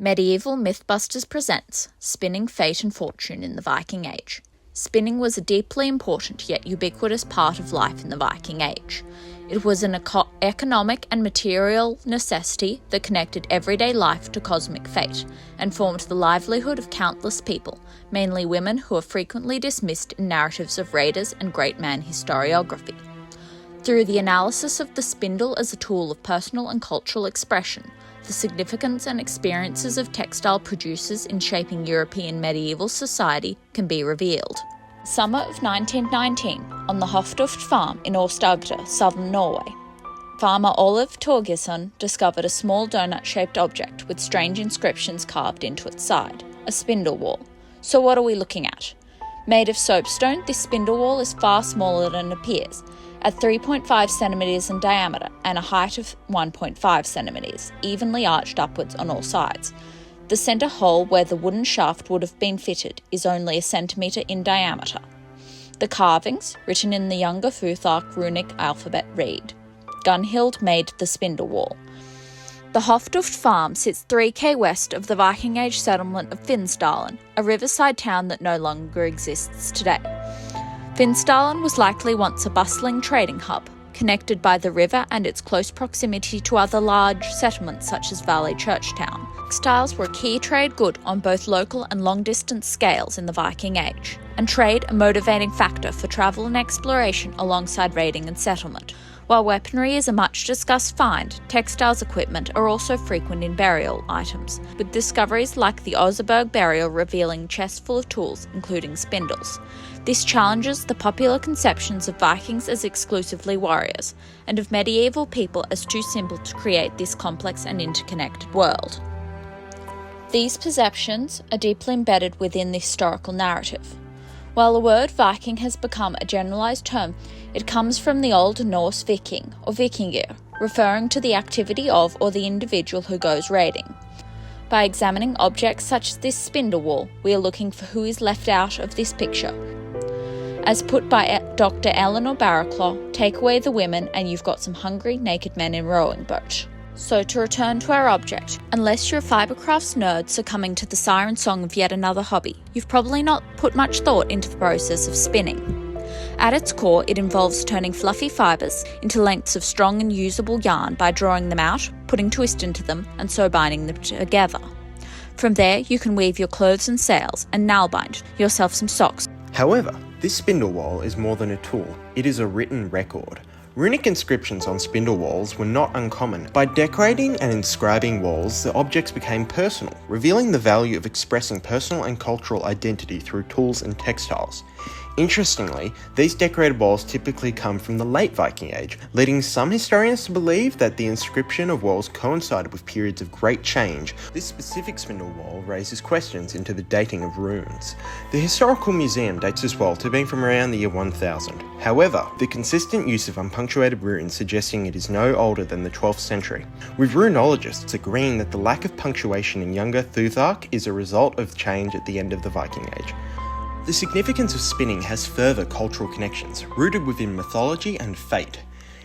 Medieval Mythbusters presents Spinning Fate and Fortune in the Viking Age. Spinning was a deeply important yet ubiquitous part of life in the Viking Age. It was an economic and material necessity that connected everyday life to cosmic fate and formed the livelihood of countless people, mainly women who are frequently dismissed in narratives of raiders and great man historiography. Through the analysis of the spindle as a tool of personal and cultural expression, the significance and experiences of textile producers in shaping European medieval society can be revealed. Summer of 1919, on the Hofduft farm in Aust-Agder, southern Norway, farmer Olav Torgesson discovered a small donut-shaped object with strange inscriptions carved into its side, a spindle whorl. So what are we looking at? Made of soapstone, this spindle whorl is far smaller than it appears, at 3.5 centimetres in diameter and a height of 1.5 centimetres, evenly arched upwards on all sides. The centre hole where the wooden shaft would have been fitted is only a centimetre in diameter. The carvings, written in the Younger Futhark runic alphabet, read, Gunhild made the spindle whorl. The Hofduft farm sits 3 km west of the Viking Age settlement of Finnsdalen, a riverside town that no longer exists today. Finnsdalen was likely once a bustling trading hub, connected by the river and its close proximity to other large settlements such as Valley Churchtown. Textiles were a key trade good on both local and long-distance scales in the Viking Age, and trade a motivating factor for travel and exploration alongside raiding and settlement. While weaponry is a much-discussed find, textiles equipment are also frequent in burial items, with discoveries like the Oseberg burial revealing chests full of tools, including spindles. This challenges the popular conceptions of Vikings as exclusively warriors, and of medieval people as too simple to create this complex and interconnected world. These perceptions are deeply embedded within the historical narrative. While the word Viking has become a generalised term, it comes from the Old Norse viking, or vikingr, referring to the activity of or the individual who goes raiding. By examining objects such as this spindle whorl, we are looking for who is left out of this picture. As put by Dr. Eleanor Barraclough, take away the women and you've got some hungry, naked men in a rowing boat. So to return to our object, unless you're a fibercrafts nerd succumbing to the siren song of yet another hobby, you've probably not put much thought into the process of spinning. At its core, it involves turning fluffy fibres into lengths of strong and usable yarn by drawing them out, putting twist into them, and so binding them together. From there, you can weave your clothes and sails, and nail bind yourself some socks. However, this spindle whorl is more than a tool, it is a written record. Runic inscriptions on spindle whorls were not uncommon. By decorating and inscribing whorls, the objects became personal, revealing the value of expressing personal and cultural identity through tools and textiles. Interestingly, these decorated whorls typically come from the late Viking Age, leading some historians to believe that the inscription of whorls coincided with periods of great change. This specific spindle whorl raises questions into the dating of runes. The Historical Museum dates this whorl to being from around the year 1000. However, the consistent use of unpunctuated runes suggesting it is no older than the 12th century, with runologists agreeing that the lack of punctuation in Younger Futhark is a result of change at the end of the Viking Age. The significance of spinning has further cultural connections, rooted within mythology and fate.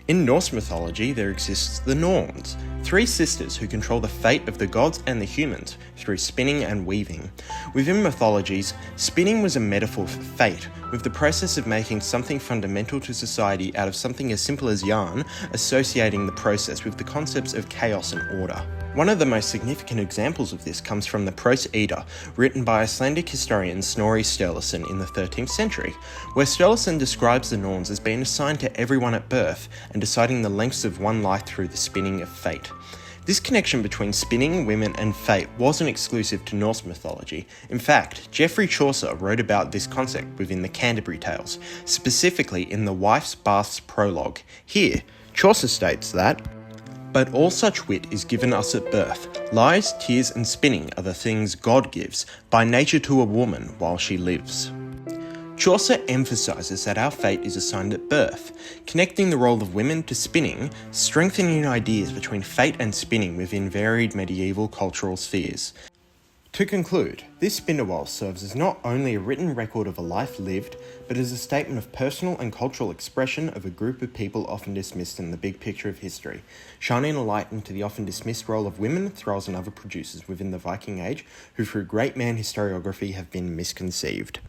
In Norse mythology, there exists the Norns, 3 sisters who control the fate of the gods and the humans through spinning and weaving. Within mythologies, spinning was a metaphor for fate, with the process of making something fundamental to society out of something as simple as yarn, associating the process with the concepts of chaos and order. One of the most significant examples of this comes from the Prose Edda, written by Icelandic historian Snorri Sturluson in the 13th century, where Sturluson describes the Norns as being assigned to everyone at birth and deciding the lengths of one life through the spinning of fate. This connection between spinning, women, and fate wasn't exclusive to Norse mythology. In fact, Geoffrey Chaucer wrote about this concept within the Canterbury Tales, specifically in the Wife's Bath's prologue. Here, Chaucer states that, But all such wit is given us at birth. Lies, tears, and spinning are the things God gives, by nature to a woman while she lives. Chaucer emphasises that our fate is assigned at birth, connecting the role of women to spinning, strengthening ideas between fate and spinning within varied medieval cultural spheres. To conclude, this Spindle Whorl serves as not only a written record of a life lived, but as a statement of personal and cultural expression of a group of people often dismissed in the big picture of history, shining a light into the often dismissed role of women, thralls and other producers within the Viking Age, who through great man historiography have been misconceived.